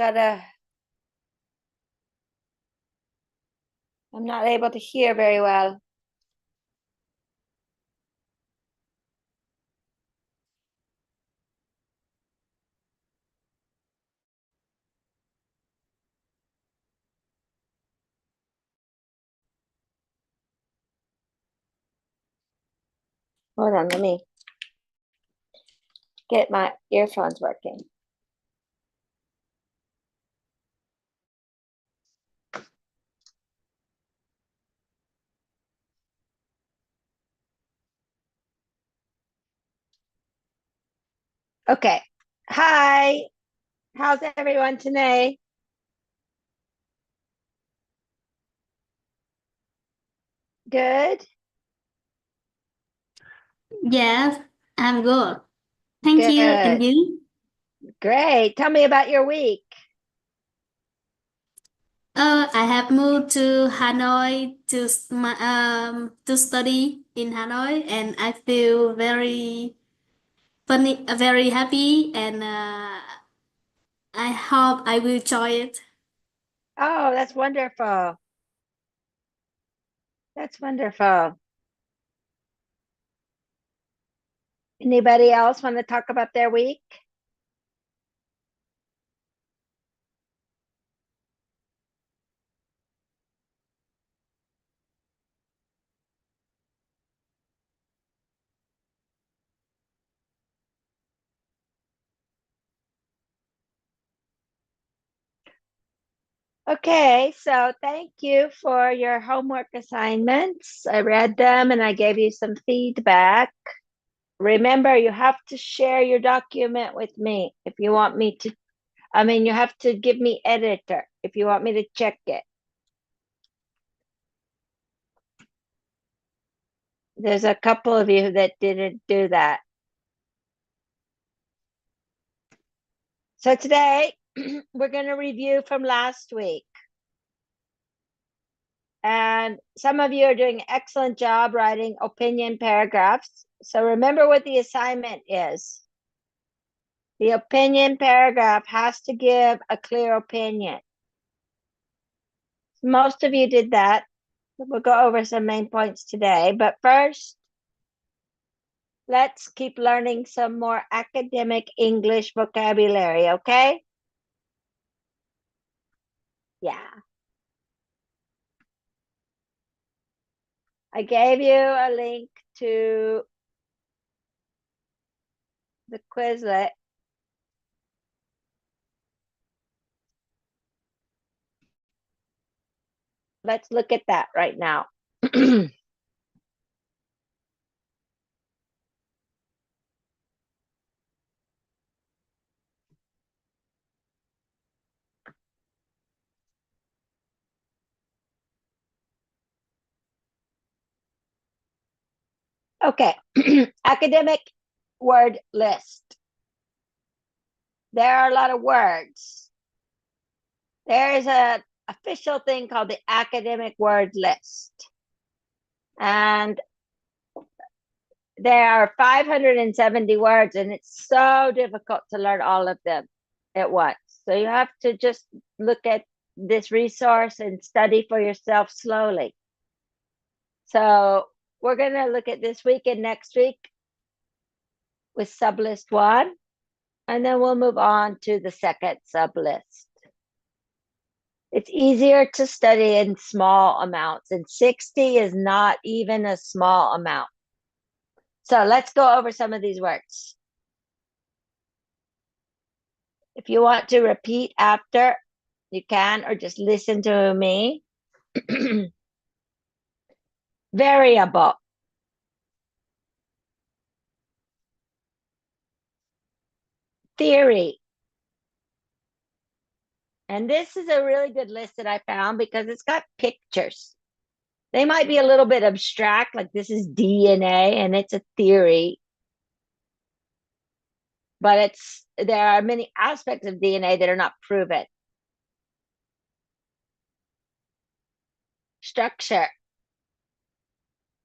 I'm not able to hear very well. Hold on, let me get my earphones working. Okay. Hi. How's everyone today? Good. Yes, I'm good. Thank you. And Good. you? Great. Tell me about your week. I have moved to Hanoi to study in Hanoi, and I feel very funny, very happy, and I hope I will enjoy it. Oh, that's wonderful. That's wonderful. Anybody else want to talk about their week? Okay, so thank you for your homework assignments. I read them and I gave you some feedback. Remember, you have to share your document with me if you want me to. You have to give me editor if you want me to check it. There's a couple of you that didn't do that. So today we're going to review from last week. And some of you are doing an excellent job writing opinion paragraphs. So remember what the assignment is. The opinion paragraph has to give a clear opinion. Most of you did that. We'll go over some main points today. But first, let's keep learning some more academic English vocabulary, okay? Yeah. I gave you a link to the Quizlet. Let's look at that right now. Okay, academic word list. There are a lot of words. There's an official thing called the academic word list. And there are 570 words, and it's so difficult to learn all of them at once. So you have to just look at this resource and study for yourself slowly. So we're going to look at this week and next week with sublist 1, and then we'll move on to the second sublist. It's easier to study in small amounts, and 60 is not even a small amount. So let's go over some of these words. If you want to repeat after, you can, or just listen to me. Variable. Theory. And this is a really good list that I found because it's got pictures. They might be a little bit abstract, like this is DNA and it's a theory. But there are many aspects of DNA that are not proven. Structure.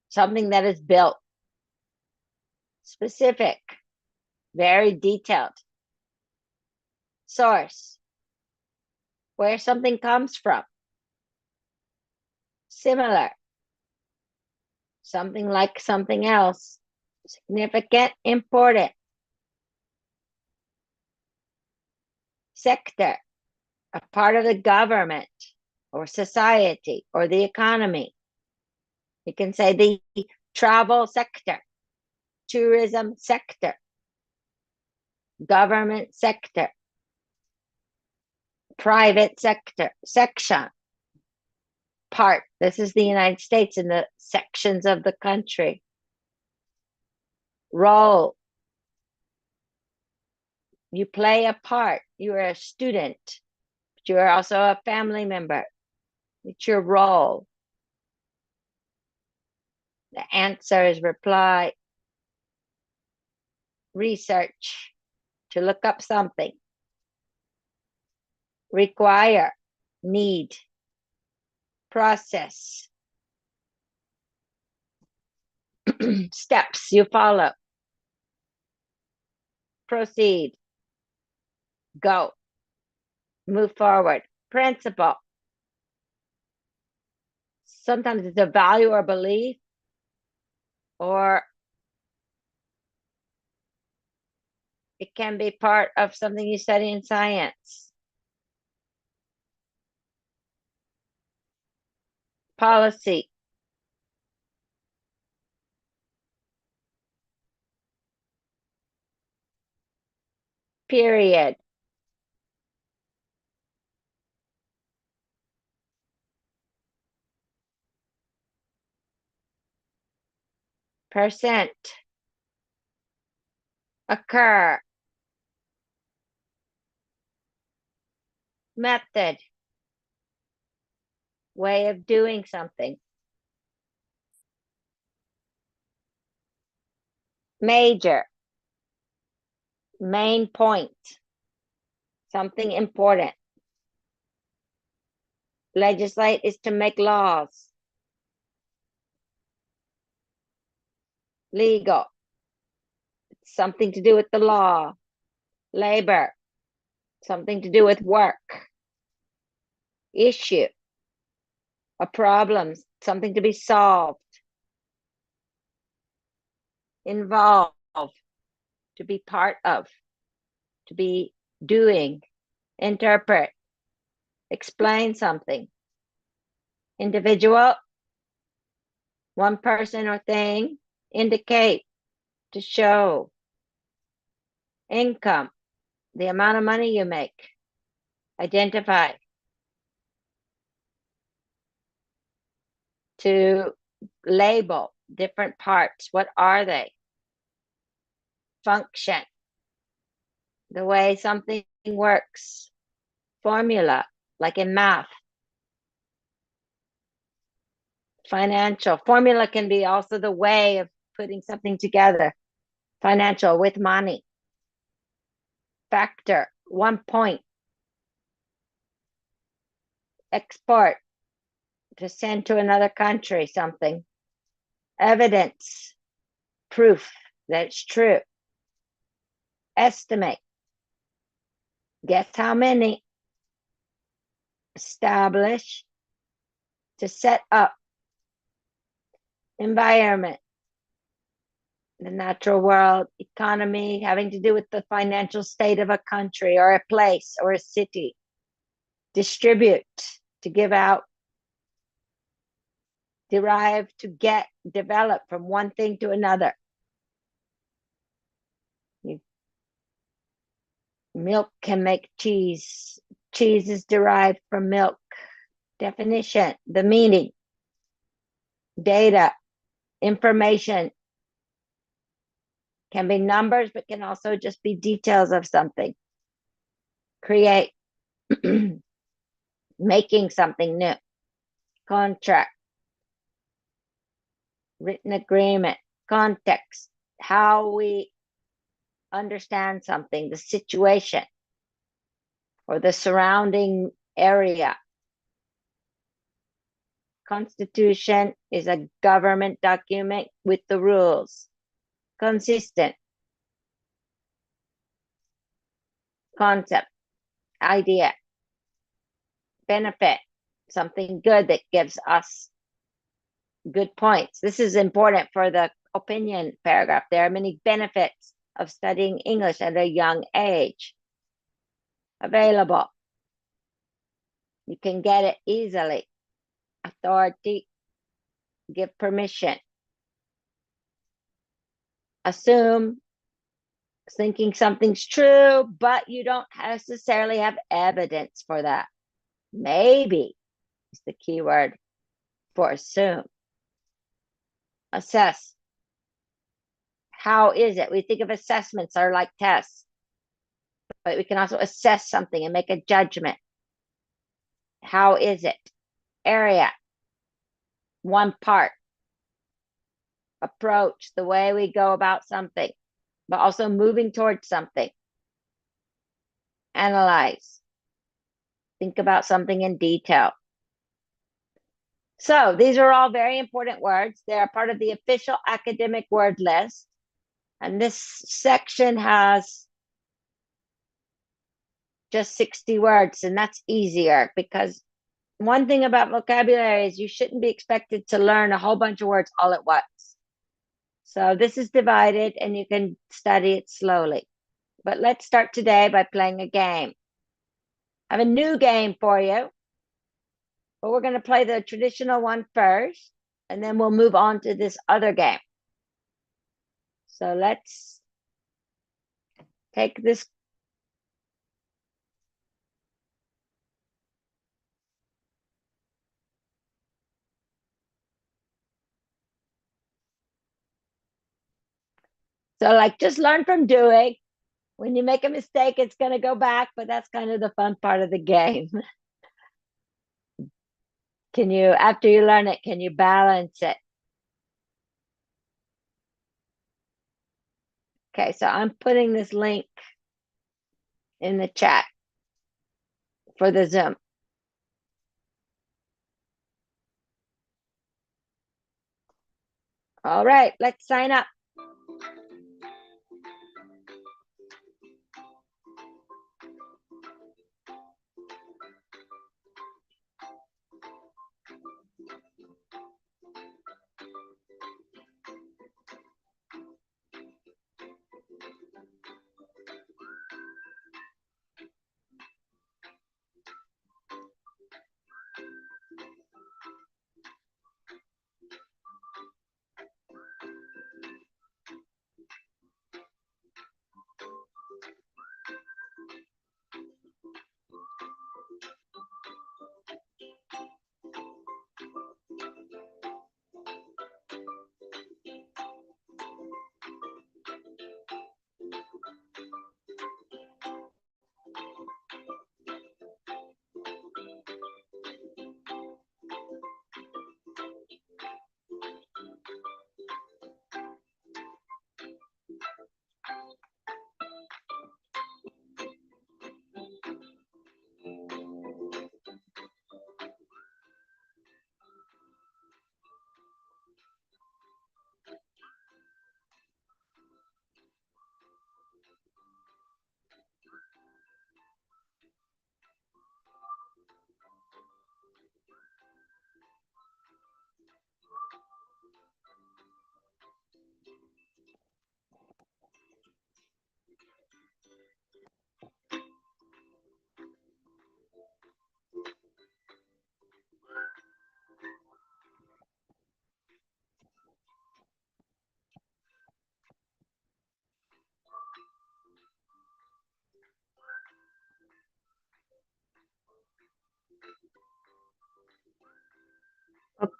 Something that is built. Specific. Very detailed. Source. where something comes from. Similar, something like something else. Significant, important. Sector, a part of the government or society or the economy. You can say the travel sector, tourism sector, government sector, private sector, section, part. This is the United States in the sections of the country. Role. You play a part. You're a student, but you're also a family member. It's your role. The answer is reply. Research, to look up something. Require, need. Process. Steps you follow. Proceed. Go. Move forward. Principle. Sometimes it's a value or belief, or it can be part of something you study in science. Policy. Period. Percent. Occur. Method. Way of doing something. Major. Main point. Something important. Legislate is to make laws. Legal. Something to do with the law. Labor. Something to do with work. Issue. A problem. Something to be solved. Involve. To be part of. To be doing. Interpret. Explain something. Individual. One person or thing. Indicate. To show. Income. The amount of money you make. Identify. To label different parts. What are they? Function. The way something works. Formula, like in math. Financial. Formula can be also the way of putting something together. Financial, with money. Factor, 1 point. Export, to send to another country something. Evidence, proof that it's true. Estimate, guess how many. Establish, to set up. Environment, the natural world. Economy, having to do with the financial state of a country or a place or a city. Distribute, to give out. Derive, to get, develop from one thing to another. Milk can make cheese. Cheese is derived from milk. Definition, the meaning. Data, information. Can be numbers, but can also just be details of something. Create, making something new. Contract, written agreement. Context, how we understand something, the situation or the surrounding area. Constitution is a government document with the rules. Consistent. Concept, idea. benefit, something good that gives us good points. This is important for the opinion paragraph. There are many benefits of studying English at a young age available. You can get it easily. Authority, give permission. Assume, thinking something's true, but you don't necessarily have evidence for that. Maybe is the key word for assume. Assess. How is it? We think of assessments are like tests, but we can also assess something and make a judgment. How is it? Area. One part. Approach, the way we go about something, but also moving towards something. Analyze. Think about something in detail. So these are all very important words. They are part of the official academic word list. And this section has just 60 words, and that's easier because one thing about vocabulary is you shouldn't be expected to learn a whole bunch of words all at once. So this is divided and you can study it slowly. But let's start today by playing a game. I have a new game for you, but we're going to play the traditional one first, and then we'll move on to this other game. So let's take this. So like just learn from doing. When you make a mistake, it's going to go back, but that's kind of the fun part of the game. Can you, after you learn it, can you balance it? Okay, so I'm putting this link in the chat for the Zoom. All right, let's sign up.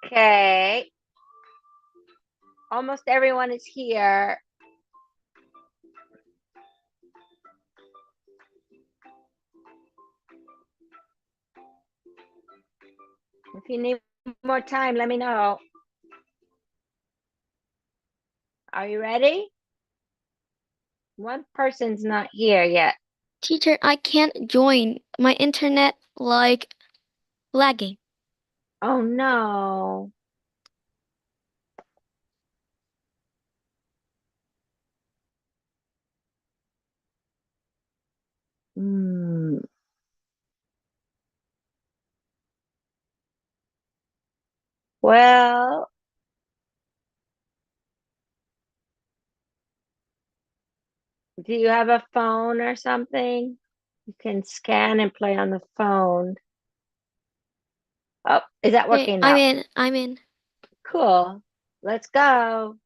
Okay. Almost everyone is here. If you need more time, let me know. Are you ready? One person's not here yet. Teacher, I can't join. My internet lagging. Oh no. Hmm. Well, do you have a phone or something? You can scan and play on the phone. Oh, is that Okay, working now? I'm in. Cool. Let's go.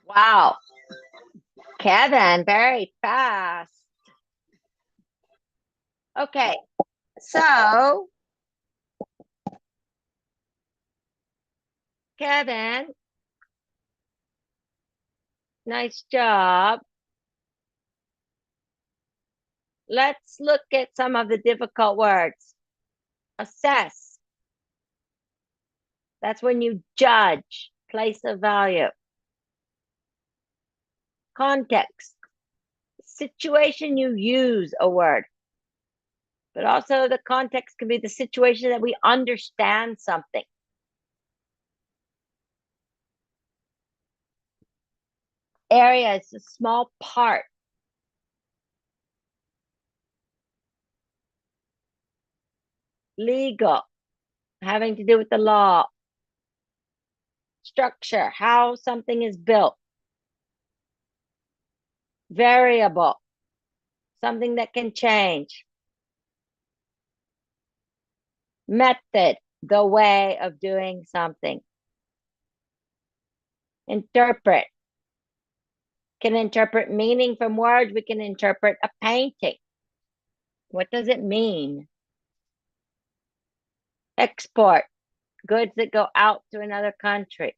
Wow. Kevin, very fast. Okay, so Kevin, nice job. Let's look at some of the difficult words. Assess. That's when you judge, place a value. Context. Situation you use a word. But also the context can be the situation that we understand something. Area is a small part. Legal, having to do with the law. Structure, how something is built. Variable, something that can change. Method, the way of doing something. Interpret, can interpret meaning from words. We can interpret a painting. What does it mean? Export, goods that go out to another country.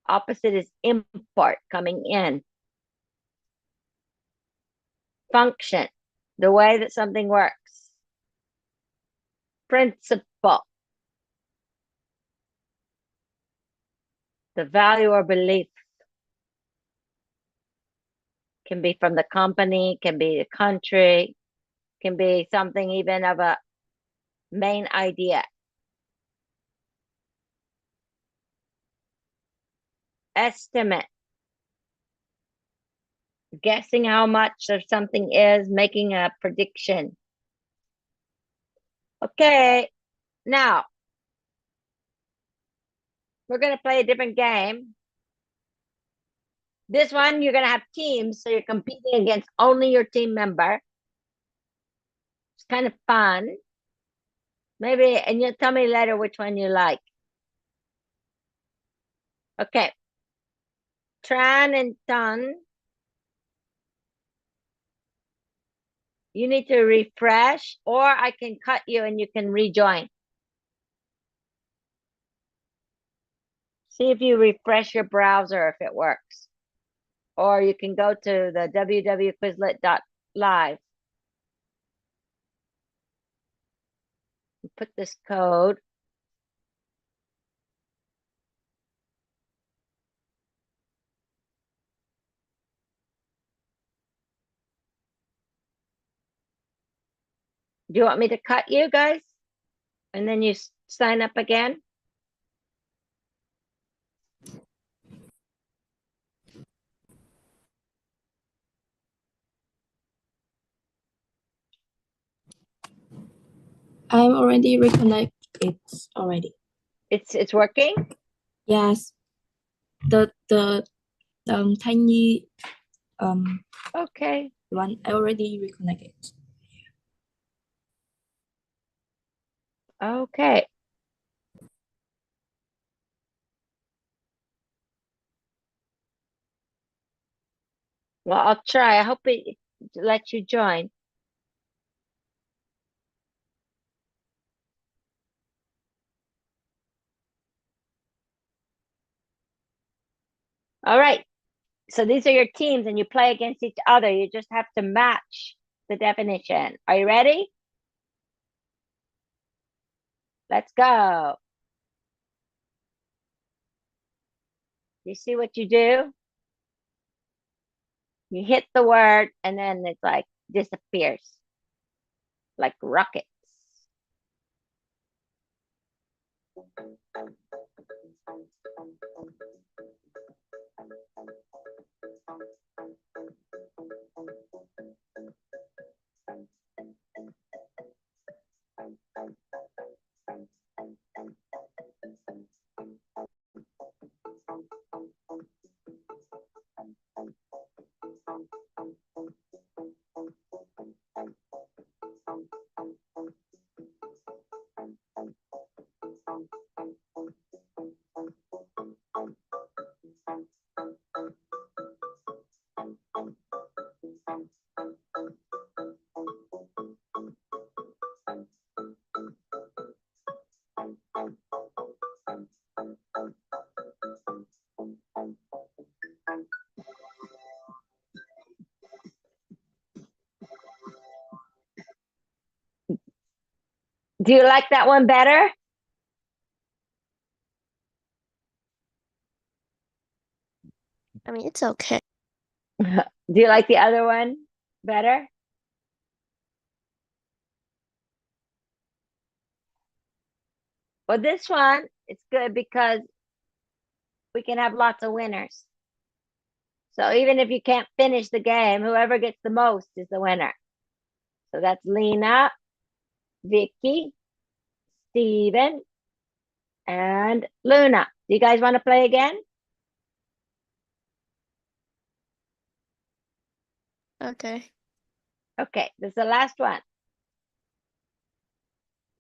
Opposite is import, coming in. Function, the way that something works. Principle, the value or belief. Can be from the company, can be a country, can be something even of a main idea. Estimate, guessing how much of something is, making a prediction. Okay, now we're going to play a different game. This one, you're going to have teams, so you're competing against only your team member. It's kind of fun. Maybe, and you'll tell me later which one you like. Okay. Tran and Ton, you need to refresh, or I can cut you and you can rejoin. See if you refresh your browser if it works. Or you can go to the www.quizlet.live. Put this code. Do you want me to cut you guys? And then you sign up again? I'm already reconnect it already. It's working? Yes. The tiny Okay. one I already reconnected. Okay. Well, I'll try. I hope it lets you join. All right. So these are your teams and you play against each other. You just have to match the definition. Are you ready? Let's go. You see what you do? You hit the word and then it's like disappears like rockets. Do you like that one better? I mean, it's okay. Do you like the other one better? Well, this one, it's good because we can have lots of winners. So even if you can't finish the game, whoever gets the most is the winner. So that's Lena, Vicky, Steven, and Luna. Do you guys want to play again? Okay. Okay, this is the last one.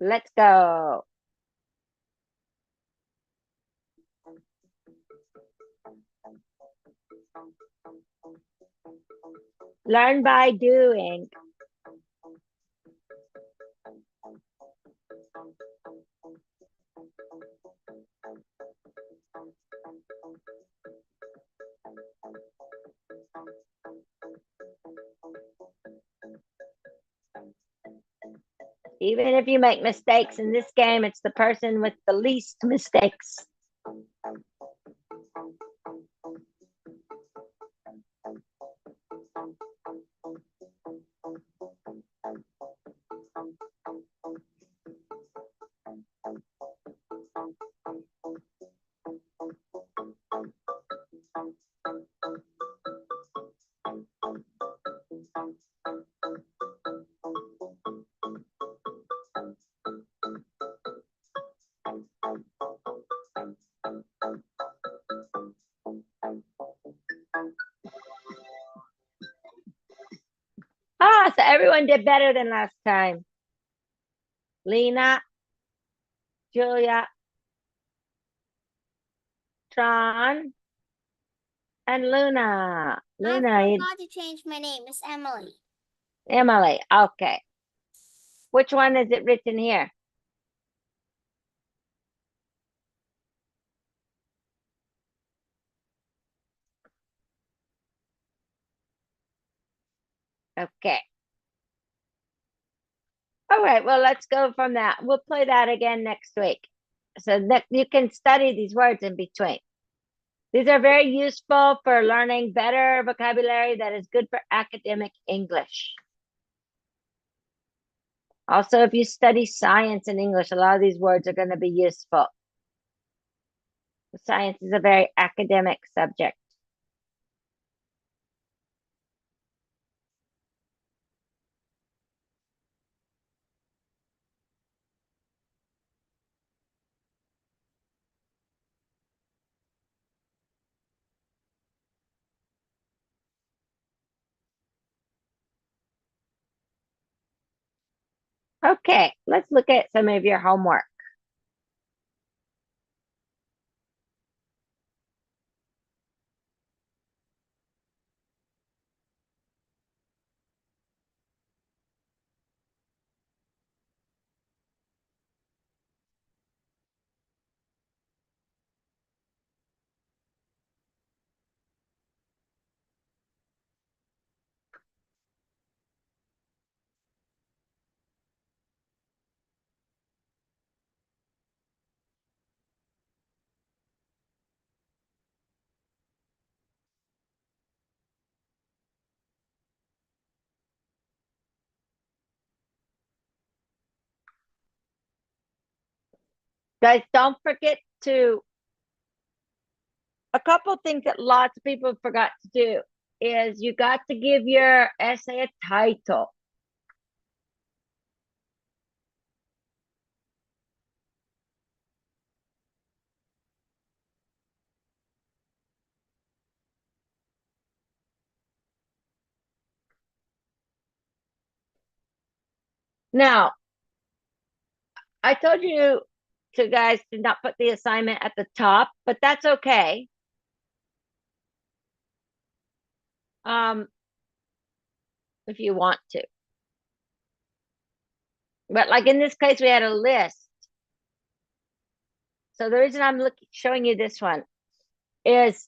Let's go. Learn by doing. Even if you make mistakes in this game, it's the person with the least mistakes. Ah, so everyone did better than last time. Lena, Julia, Tron, and Luna. Luna, I forgot to change my name. It's Emily. Emily. Okay. Which one is it written here? Okay. All right, well, let's go from that. We'll play that again next week. So that you can study these words in between. These are very useful for learning better vocabulary that is good for academic English. Also, if you study science and English, a lot of these words are going to be useful. Science is a very academic subject. Okay, let's look at some of your homework. Guys, don't forget to, a couple things that lots of people forgot to do is you got to give your essay a title. Now, I told you to guys to not put the assignment at the top, but that's okay. If you want to. But like in this case, we had a list. So the reason I'm showing you this one is,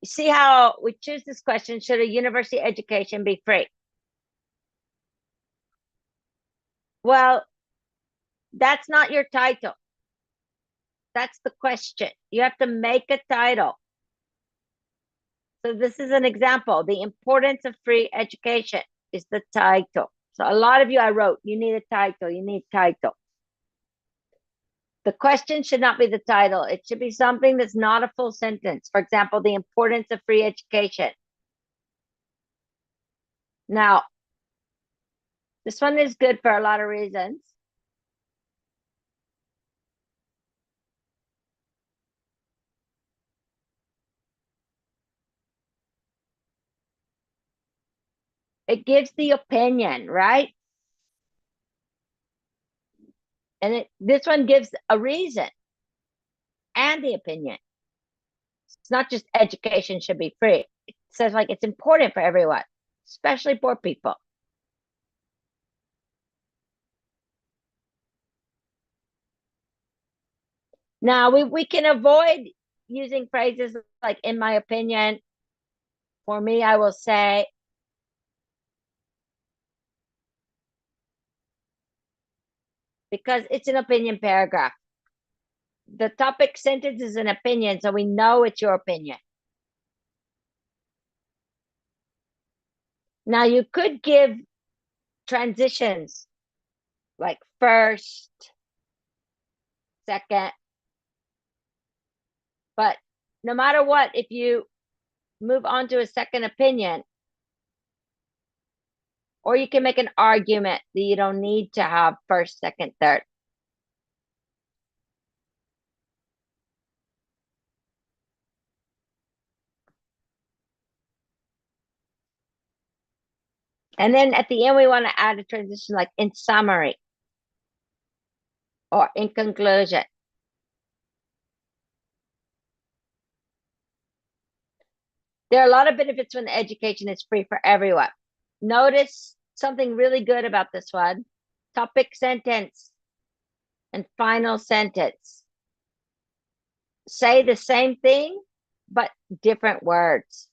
see how we choose this question, should a university education be free? Well, that's not your title. That's the question. You have to make a title. So this is an example. The importance of free education is the title. So a lot of you, I wrote, you need a title, you need title. The question should not be the title. It should be something that's not a full sentence. For example, the importance of free education. Now, this one is good for a lot of reasons. It gives the opinion, right? And this one gives a reason and the opinion. It's not just education should be free. It says like it's important for everyone, especially poor people. Now we can avoid using phrases like in my opinion. For me, I will say, because it's an opinion paragraph. The topic sentence is an opinion, so we know it's your opinion. Now you could give transitions like first, second, but no matter what, if you move on to a second opinion, or you can make an argument that you don't need to have first, second, third. And then at the end, we want to add a transition like in summary or in conclusion. There are a lot of benefits when the education is free for everyone. Notice something really good about this one. Topic sentence and final sentence. Say the same thing, but different words.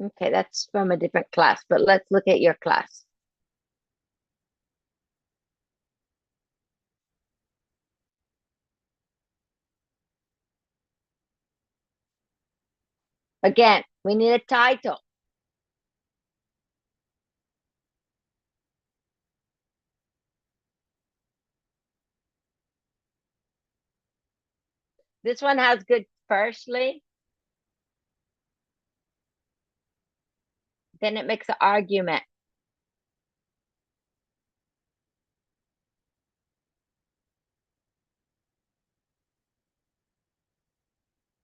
Okay, that's from a different class, but let's look at your class. Again, we need a title. This one has good firstly. Then it makes an argument.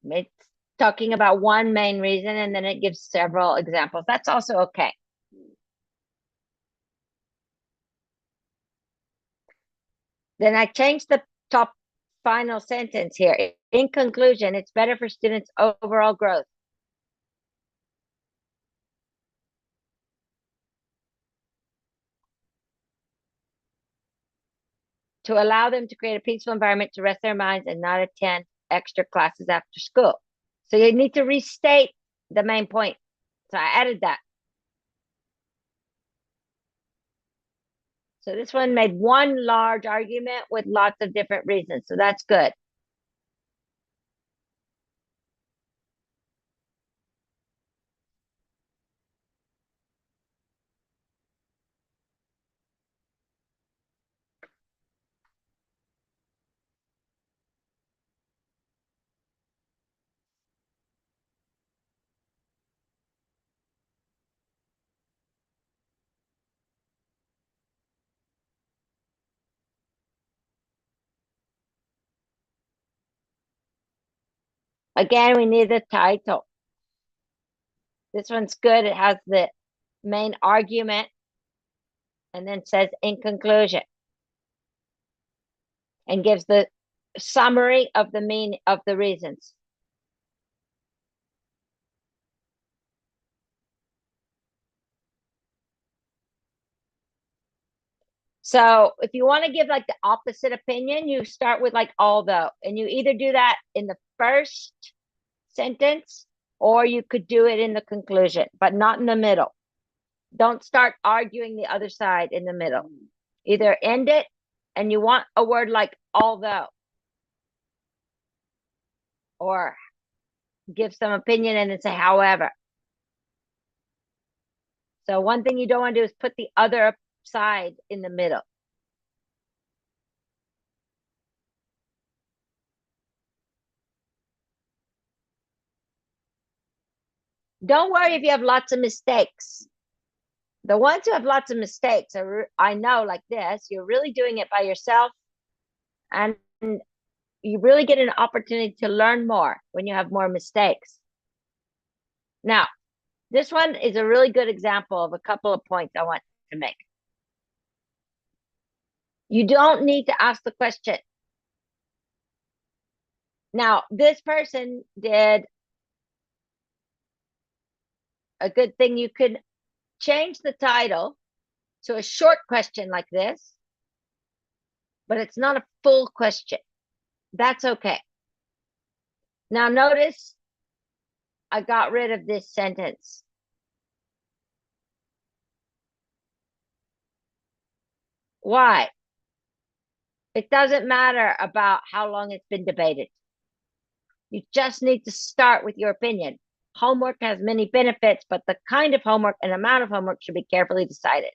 It's talking about one main reason and then it gives several examples. That's also okay. Then I changed the top final sentence here. In conclusion, it's better for students' overall growth. To allow them to create a peaceful environment to rest their minds and not attend extra classes after school. So you need to restate the main point. So I added that. So this one made one large argument with lots of different reasons. So that's good. Again, we need the title. This one's good. It has the main argument and then says in conclusion and gives the summary of the meaning of the reasons. So if you want to give like the opposite opinion, you start with like although, and you either do that in the first sentence or you could do it in the conclusion, but not in the middle. Don't start arguing the other side in the middle. Either end it and you want a word like although, or give some opinion and then say however. So one thing you don't want to do is put the other side in the middle. Don't worry if you have lots of mistakes. The ones who have lots of mistakes are, I know, like this, you're really doing it by yourself, and you really get an opportunity to learn more when you have more mistakes. Now, this one is a really good example of a couple of points I want to make. You don't need to ask the question. Now, this person did a good thing. You could change the title to a short question like this, but it's not a full question. That's okay. Now notice I got rid of this sentence. Why? It doesn't matter about how long it's been debated. You just need to start with your opinion. Homework has many benefits, but the kind of homework and amount of homework should be carefully decided.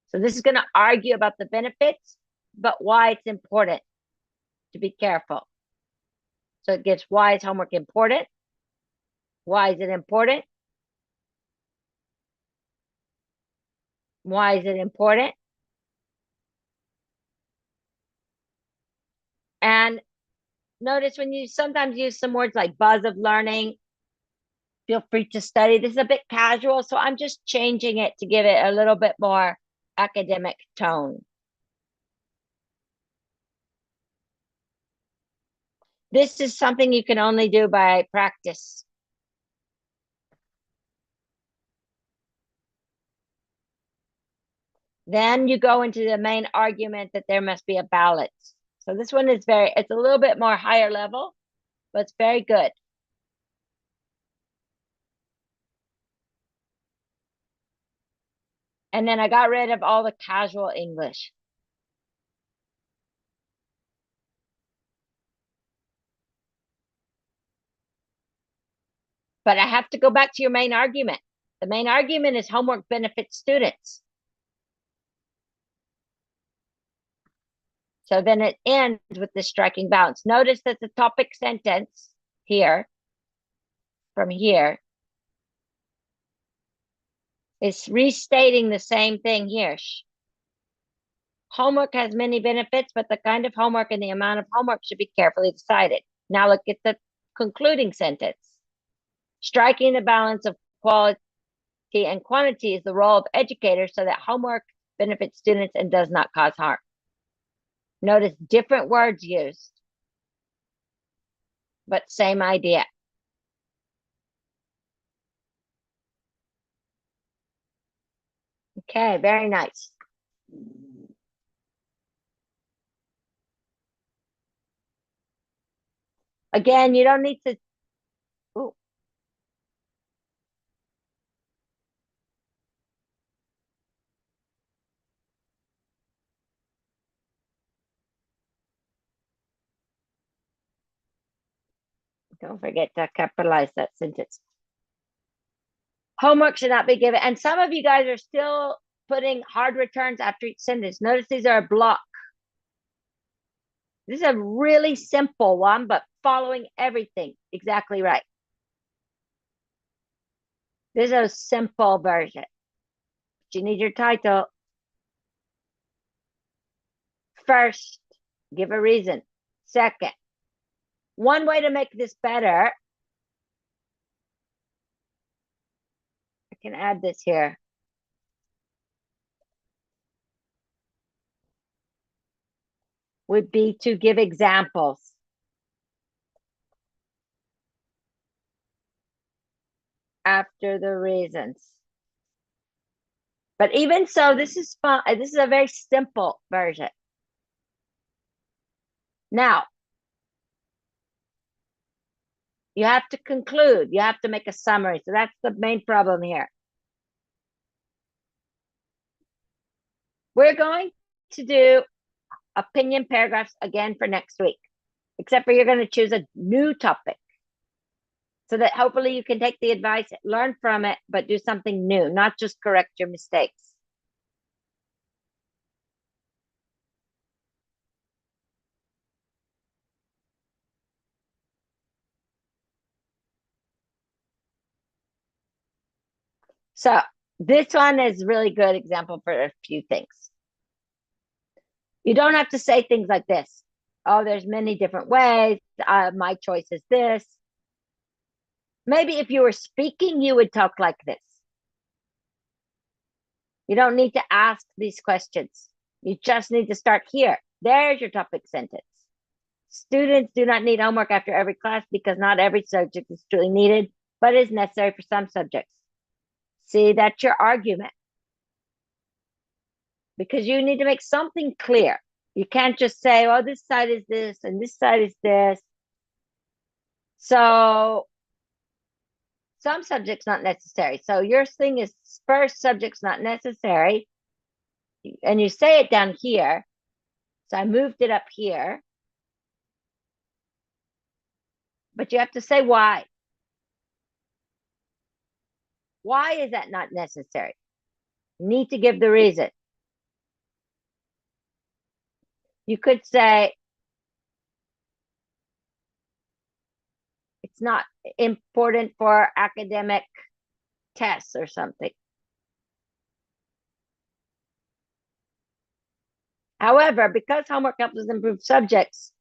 So this is going to argue about the benefits, but why it's important to be careful. So it gives why is homework important? Why is it important? Why is it important? And notice when you sometimes use some words like buzz of learning, feel free to study. This is a bit casual, so I'm just changing it to give it a little bit more academic tone. This is something you can only do by practice. Then you go into the main argument that there must be a balance. So this one is it's a little bit more higher level, but it's very good. And then I got rid of all the casual English. But I have to go back to your main argument. The main argument is homework benefits students. So then it ends with the striking balance. Notice that the topic sentence here, from here, is restating the same thing here. Homework has many benefits, but the kind of homework and the amount of homework should be carefully decided. Now look at the concluding sentence. Striking the balance of quality and quantity is the role of educators so that homework benefits students and does not cause harm. Notice different words used, but same idea. Okay, very nice. Again, you don't need to. Ooh. Don't forget to capitalize that sentence. Homework should not be given. And some of you guys are still putting hard returns after each sentence. Notice these are a block. This is a really simple one, but following everything exactly right. This is a simple version. You need your title. First, give a reason. Second, one way to make this better, I can add this here. Would be to give examples. After the reasons. But even so, this is fun. This is a very simple version. Now, you have to conclude. You have to make a summary. So that's the main problem here. We're going to do opinion paragraphs again for next week, except for you're going to choose a new topic so that hopefully you can take the advice, learn from it, but do something new, not just correct your mistakes. So this one is really good example for a few things. You don't have to say things like this. Oh, there's many different ways. My choice is this. Maybe if you were speaking, you would talk like this. You don't need to ask these questions. You just need to start here. There's your topic sentence. Students do not need homework after every class because not every subject is truly needed, but is necessary for some subjects. See, that's your argument. Because you need to make something clear. You can't just say, oh, this side is this and this side is this. So some subjects not necessary. So your thing is first subjects not necessary. And you say it down here. So I moved it up here. But you have to say why. Why is that not necessary? You need to give the reason. You could say, it's not important for academic tests or something. However, because homework helps us improve subjects,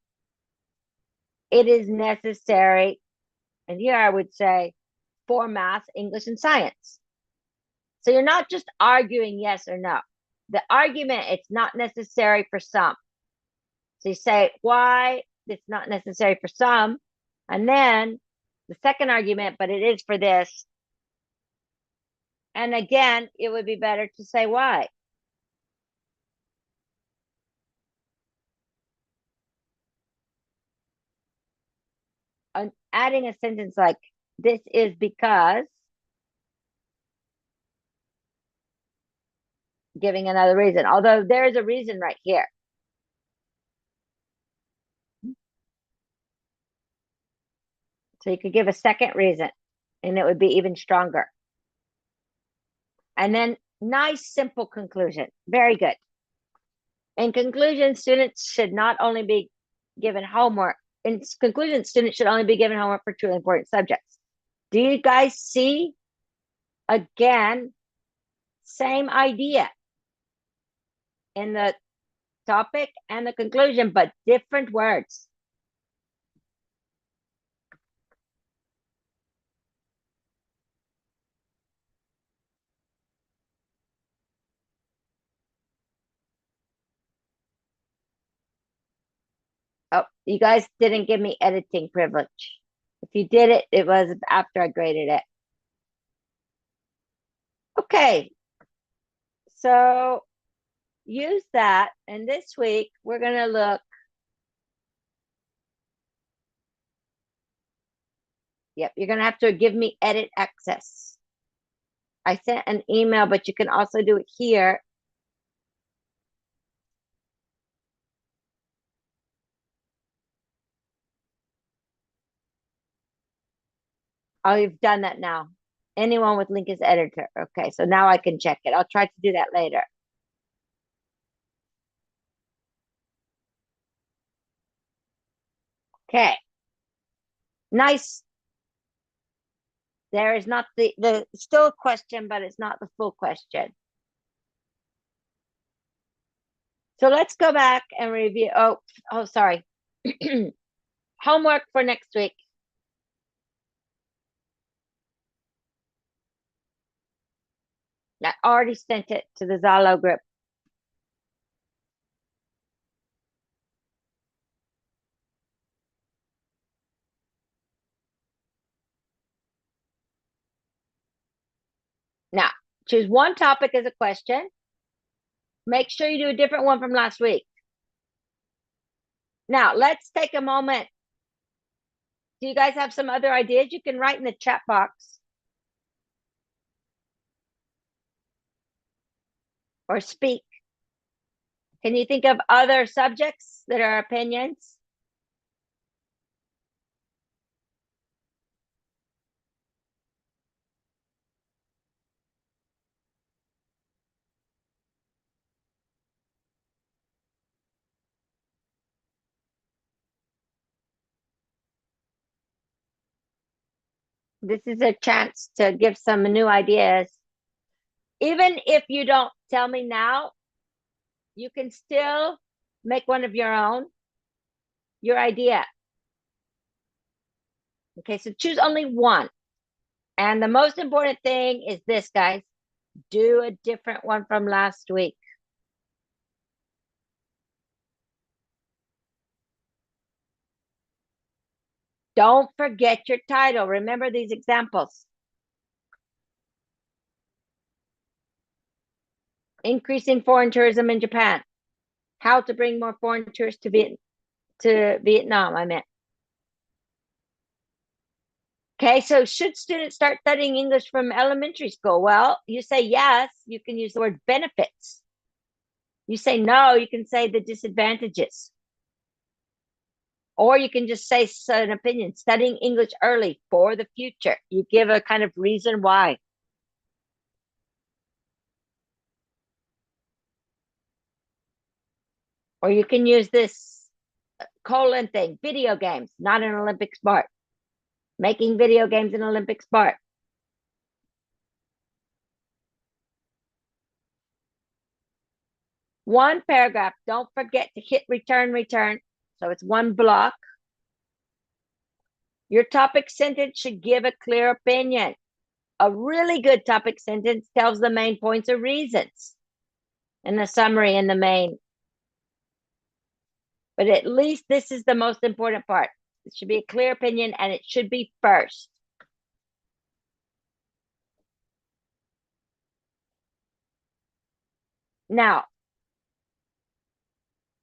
it is necessary, and here I would say, for math, English, and science. So you're not just arguing yes or no. The argument, it's not necessary for some. So you say why it's not necessary for some, and then the second argument, but it is for this. And again, it would be better to say why. Adding a sentence like, this is because, giving another reason, although there is a reason right here. So you could give a second reason and it would be even stronger. And then nice, simple conclusion. Very good. In conclusion, students should not only be given homework. In conclusion, students should only be given homework for truly important subjects. Do you guys see? Again, same idea in the topic and the conclusion, but different words. Oh, you guys didn't give me editing privilege. If you did it, it was after I graded it. Okay. So use that. And this week, we're going to look. Yep, you're going to have to give me edit access. I sent an email, but you can also do it here. Oh, you've done that now. Anyone with link is editor. Okay, so now I can check it. I'll try to do that later. Okay. Nice. There is not the still a question, but it's not the full question. So let's go back and review. Oh, sorry. Homework for next week. I already sent it to the Zalo group. Now, choose one topic as a question. Make sure you do a different one from last week. Now, let's take a moment. Do you guys have some other ideas? You can write in the chat box. Or speak. Can you think of other subjects that are opinions? This is a chance to give some new ideas. Even if you don't tell me now, you can still make one of your own, your idea. Okay, so choose only one. And the most important thing is this, guys. Do a different one from last week. Don't forget your title. Remember these examples. Increasing foreign tourism in Japan. How to bring more foreign tourists to Vietnam, I meant. Okay, so should students start studying English from elementary school? Well, you say yes, you can use the word benefits. You say no, you can say the disadvantages. Or you can just say an opinion, studying English early for the future. You give a kind of reason why. Or you can use this colon thing, video games, not an Olympic sport. Making video games an Olympic sport. One paragraph, don't forget to hit return. So it's one block. Your topic sentence should give a clear opinion. A really good topic sentence tells the main points or reasons and the summary in the main. But at least this is the most important part. It should be a clear opinion and it should be first. Now,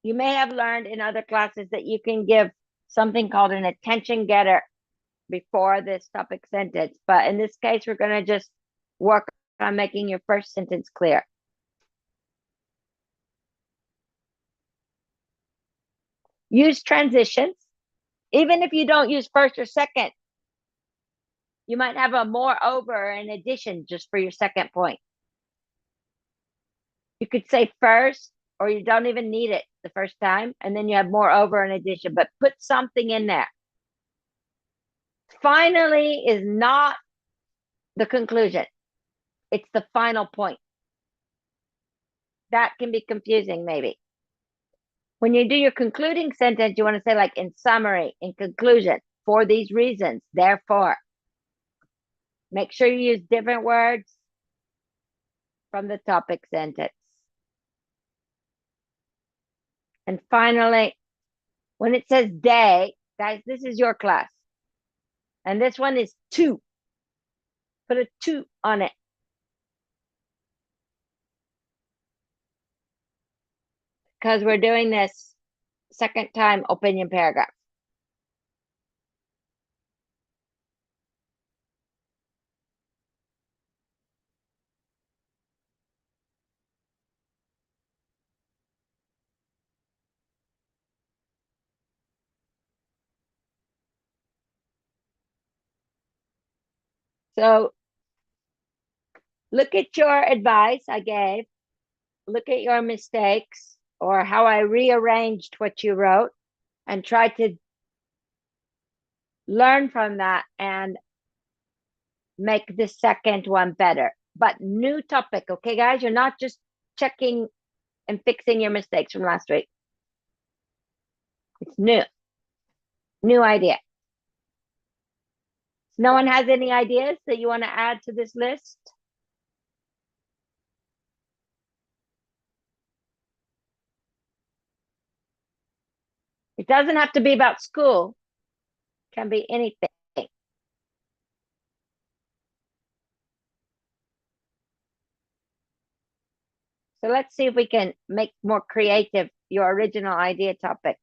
you may have learned in other classes that you can give something called an attention getter before this topic sentence. But in this case, we're going to just work on making your first sentence clear. Use transitions. Even if you don't use first or second, you might have a moreover in addition just for your second point. You could say first, or you don't even need it the first time, and then you have moreover in addition, but put something in there. Finally is not the conclusion. It's the final point. That can be confusing, maybe. When you do your concluding sentence, you want to say like in summary, in conclusion, for these reasons, therefore. Make sure you use different words from the topic sentence. And finally, When it says day, guys, this is your class. And this one is 2. Put a 2 on it. Because we're doing this second time opinion paragraph. So look at your advice I gave. Look at your mistakes or how I rearranged what you wrote and try to learn from that and make the second one better. But new topic, okay, guys? You're not just checking and fixing your mistakes from last week. It's new. New idea. No one has any ideas that you want to add to this list? It doesn't have to be about school. It can be anything. So let's see if we can make more creative your original idea topics.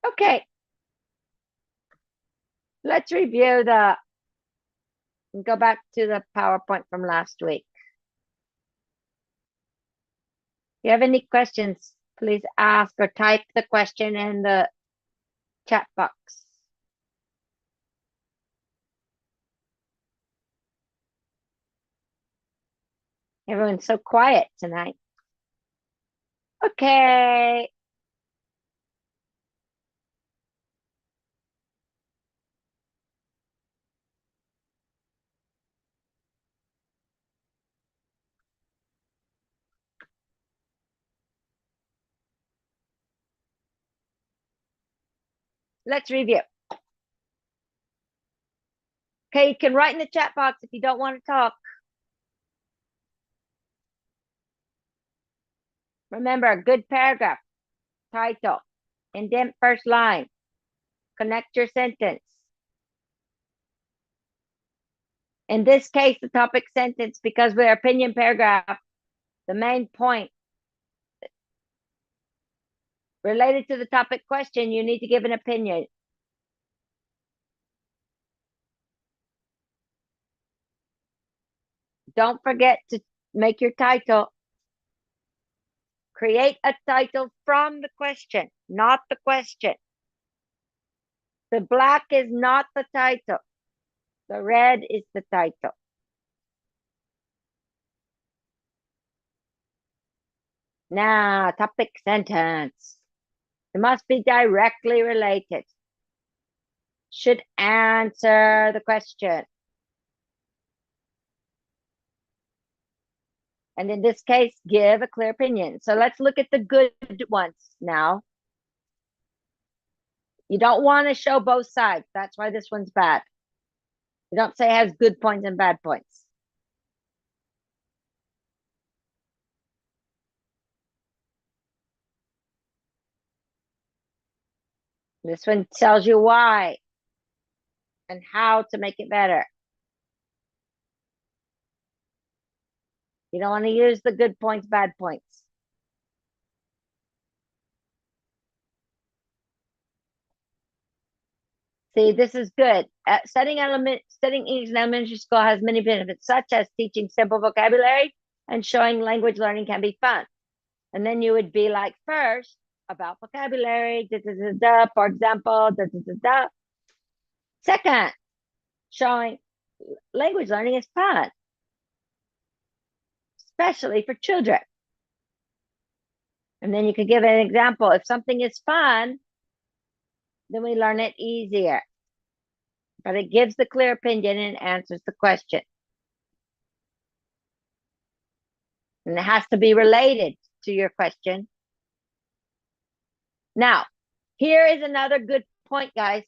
Okay. Let's review and go back to the PowerPoint from last week. If you have any questions, please ask or type the question in the chat box. Everyone's so quiet tonight. Okay. Let's review. Okay, you can write in the chat box if you don't want to talk. Remember, a good paragraph, title, indent first line, connect your sentence. In this case, the topic sentence, because we're opinion paragraph, the main point related to the topic question, you need to give an opinion. Don't forget to make your title. Create a title from the question, not the question. The black is not the title. The red is the title. Now, topic sentence. It must be directly related. Should answer the question. And in this case, give a clear opinion. So let's look at the good ones now. You don't want to show both sides. That's why this one's bad. You don't say it has good points and bad points. This one tells you why and how to make it better. You don't want to use the good points, bad points. See, this is good. Studying English in elementary school has many benefits, such as teaching simple vocabulary and showing language learning can be fun. And then you would be like, first, about vocabulary, da, da, da, da, for example, da, da, da, da. Second, showing language learning is fun, especially for children. And then you could give an example. If something is fun, then we learn it easier. But it gives the clear opinion and answers the question. And it has to be related to your question. Now, here is another good point, guys.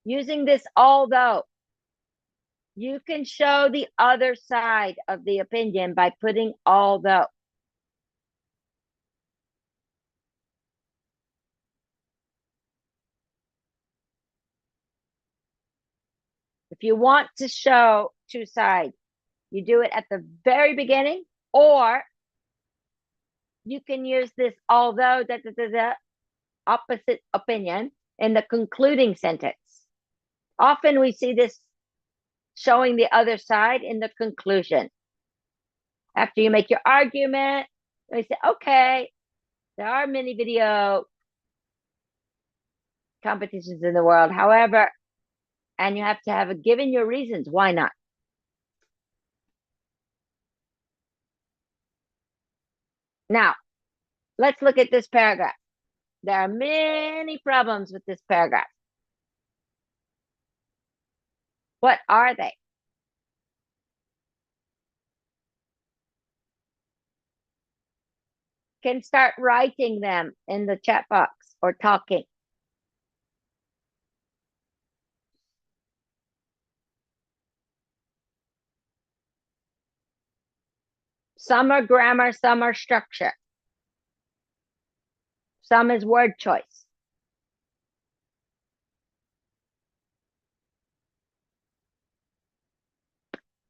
Using this although. You can show the other side of the opinion by putting although. If you want to show two sides, you do it at the very beginning, or you can use this although opposite opinion in the concluding sentence. Often we see this showing the other side in the conclusion. After you make your argument, we say, okay, there are many video competitions in the world. However, and you have to have given your reasons, why not? Now, let's look at this paragraph. There are many problems with this paragraph. What are they? Can start writing them in the chat box or talking. Some are grammar, some are structure. Some is word choice.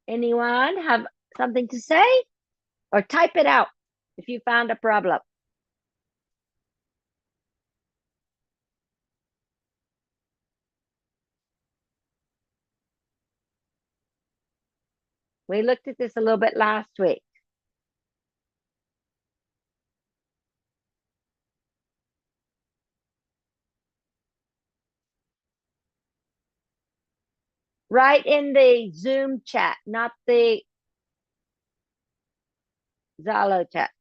Anyone have something to say? Or type it out if you found a problem. We looked at this a little bit last week. Write in the Zoom chat, not the Zalo chat.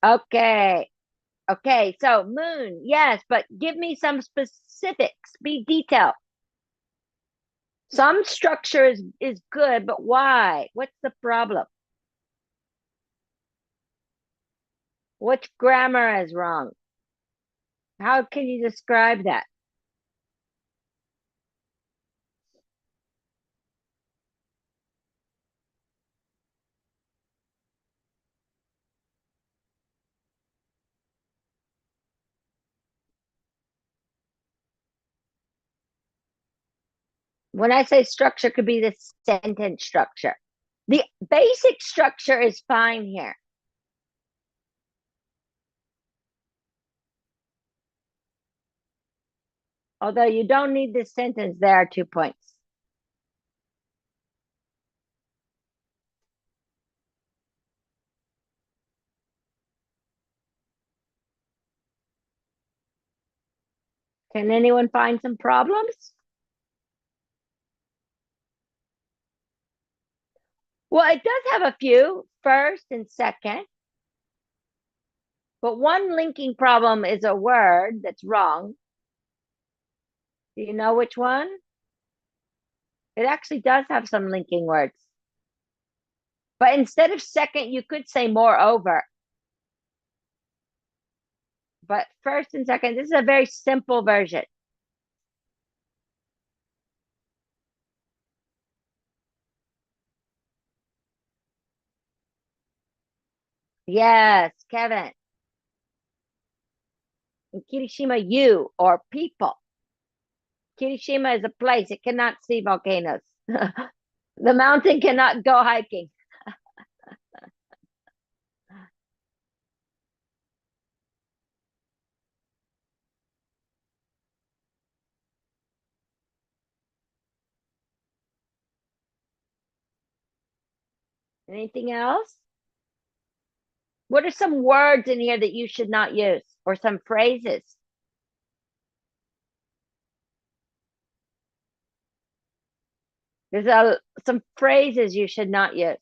Okay. Okay, so moon, yes, but give me some specifics. Be detailed. Some structure is good, but why? What's the problem? Which grammar is wrong? How can you describe that? When I say structure, could be the sentence structure. The basic structure is fine here. Although you don't need this sentence, there are 2 points. Can anyone find some problems? Well, it does have a few, first and second. But one linking problem is a word that's wrong. Do you know which one? It actually does have some linking words. But instead of second, you could say moreover. But first and second, this is a very simple version. Yes, Kevin. In Kirishima, you or people. Kirishima is a place. It cannot see volcanoes. The mountain cannot go hiking. Anything else? What are some words in here that you should not use, or some phrases? There's some phrases you should not use.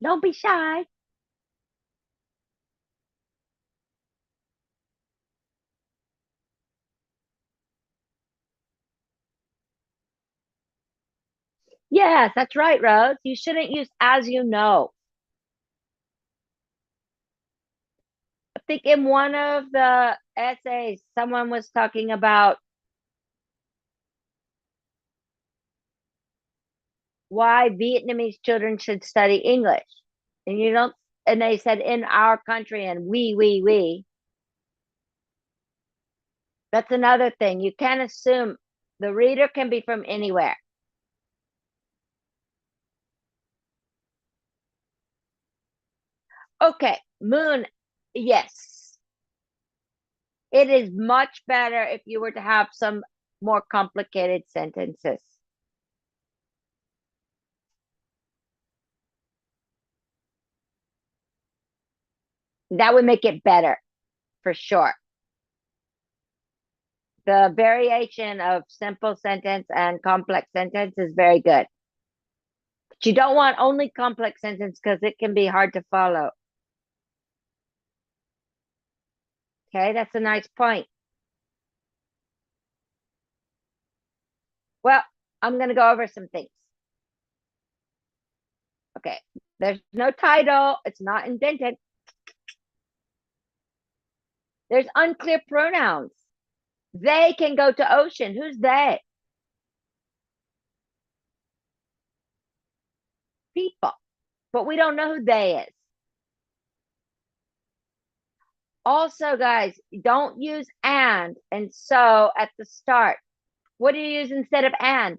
Don't be shy. Yes, that's right, Rose. You shouldn't use as you know. I think in one of the essays, someone was talking about why Vietnamese children should study English. And you don't, and they said in our country and we. That's another thing. You can't assume the reader can be from anywhere. Okay, Moon, yes. It is much better if you were to have some more complicated sentences. That would make it better, for sure. The variation of simple sentence and complex sentence is very good. But you don't want only complex sentence because it can be hard to follow. Okay, that's a nice point. Well, I'm going to go over some things. Okay, there's no title. It's not indented. There's unclear pronouns. They can go to ocean. Who's they? People. But we don't know who they is. Also, guys, don't use and so at the start. What do you use instead of and?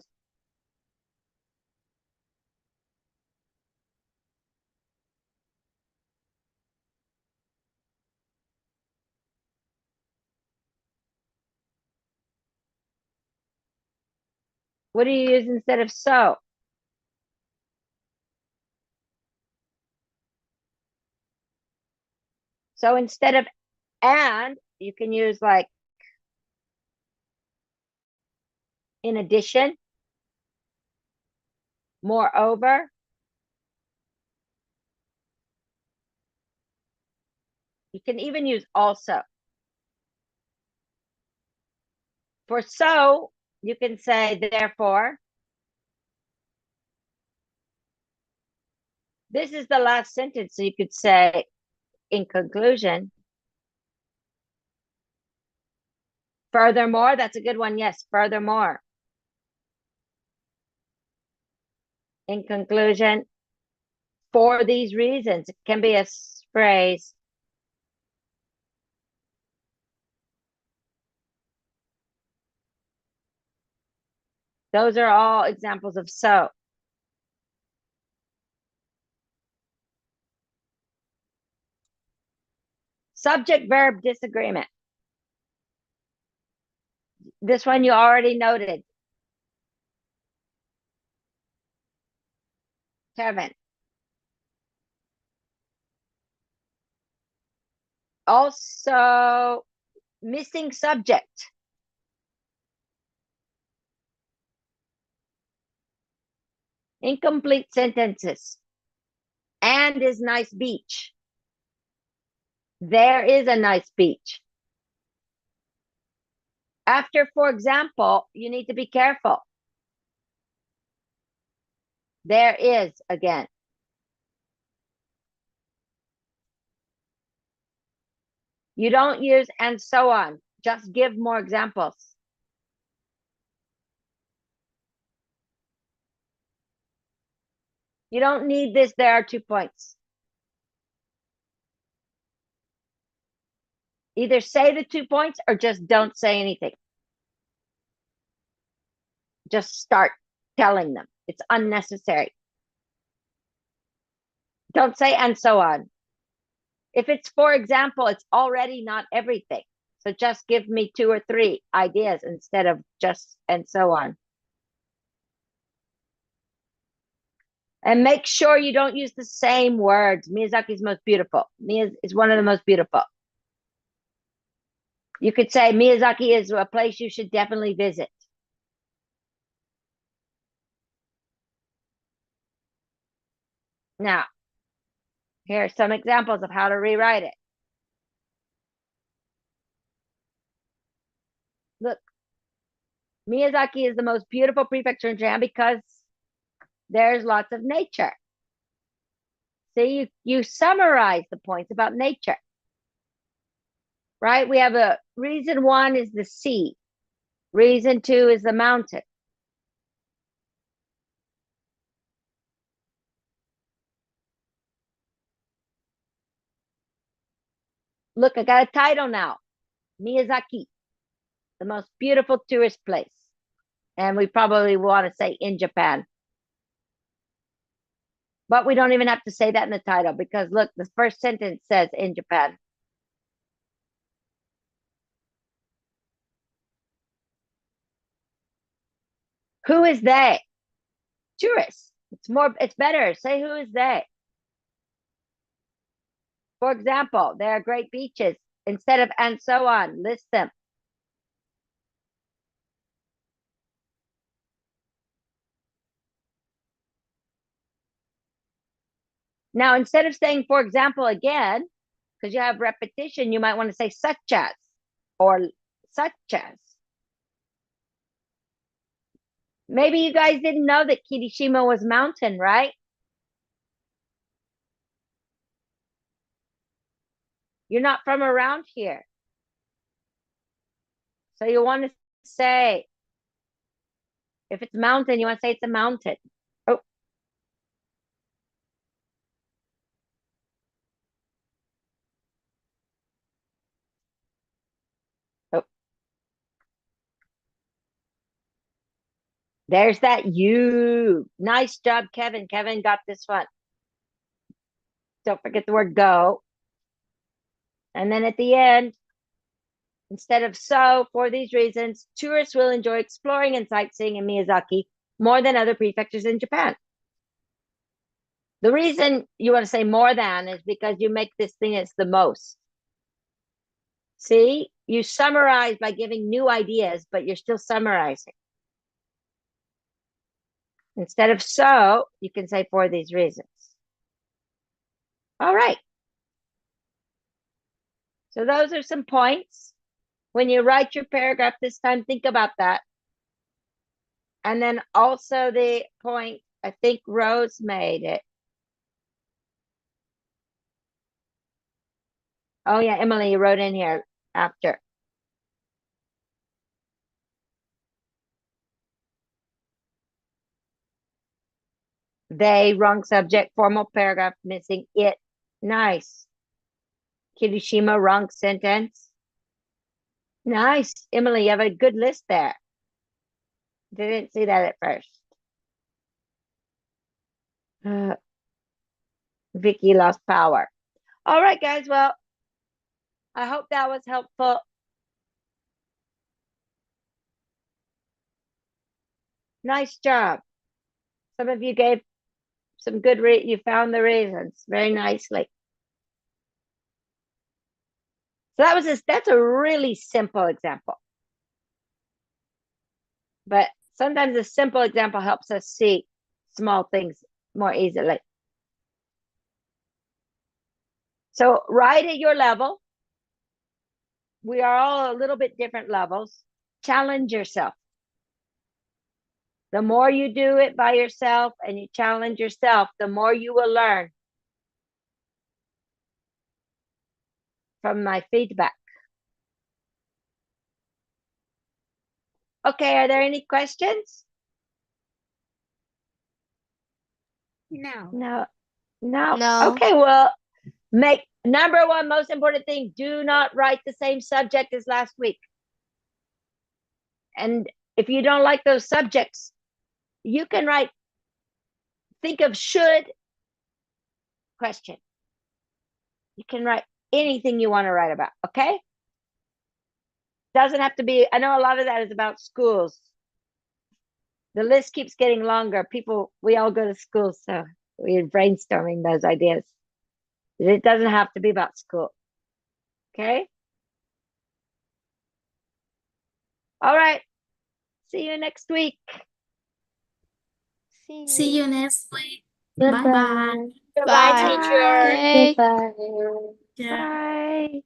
What do you use instead of so? So instead of and, you can use like in addition, moreover. You can even use also. For so, you can say therefore. This is the last sentence, so you could say in conclusion. Furthermore, that's a good one. Yes, furthermore. In conclusion, for these reasons, it can be a phrase. Those are all examples of so. Subject verb disagreement. This one you already noted. Kevin. Also, missing subject. Incomplete sentences. And is nice beach. There is a nice beach. After, for example, you need to be careful. There is again. You don't use and so on. Just give more examples. You don't need this. There are 2 points. Either say the 2 points or just don't say anything. Just start telling them. It's unnecessary. Don't say and so on. If it's for example, it's already not everything. So just give me 2 or 3 ideas instead of just and so on. And make sure you don't use the same words. Miyazaki's most beautiful. Miyaz is one of the most beautiful. You could say Miyazaki is a place you should definitely visit. Now, Here are some examples of how to rewrite it. Look, Miyazaki is the most beautiful prefecture in Japan because there's lots of nature. See, you summarize the points about nature, right? We have a reason 1 is the sea. Reason 2 is the mountain. Look, I got a title now. Miyazaki, the most beautiful tourist place. And we probably want to say in Japan. But we don't even have to say that in the title because look, the first sentence says in Japan. Who is they? Tourists. It's better. Say who is they. For example, there are great beaches. Instead of and so on, list them. Now, instead of saying, for example, again, because you have repetition, you might want to say such as or such as. Maybe you guys didn't know that Kirishima was mountain, right? You're not from around here. So you want to say, if it's mountain, you want to say it's a mountain. Oh. Oh. There's that you. Nice job, Kevin. Kevin got this one. Don't forget the word go. And then at the end, instead of so, for these reasons, tourists will enjoy exploring and sightseeing in Miyazaki more than other prefectures in Japan. The reason you want to say more than is because you make this thing as the most. See, you summarize by giving new ideas, but you're still summarizing. Instead of so, you can say for these reasons. All right. So those are some points. When you write your paragraph this time, think about that. And then also the point, I think Rose made it. Oh yeah, Emily, you wrote in here after. They, wrong subject, formal paragraph, missing it. Nice. Kirishima, wrong sentence. Nice. Emily, you have a good list there. Didn't see that at first. Vicky lost power. All right, guys. Well, I hope that was helpful. Nice job. Some of you gave some good you found the reasons very nicely. So that's a really simple example. But sometimes a simple example helps us see small things more easily. So write at your level. We are all a little bit different levels. Challenge yourself. The more you do it by yourself and you challenge yourself, the more you will learn from my feedback. Okay, are there any questions? No. No. No. No. Okay, well, make number one most important thing, do not write the same subject as last week. And if you don't like those subjects, you can write, think of should question. You can write anything you want to write about, okay? Doesn't have to be, I know a lot of that is about schools. The list keeps getting longer. We all go to school, so we're brainstorming those ideas. It doesn't have to be about school, okay? All right, see you next week. See See you. you next week. Bye bye. Bye, Bye. teacher. Okay. Bye. Yeah. Bye.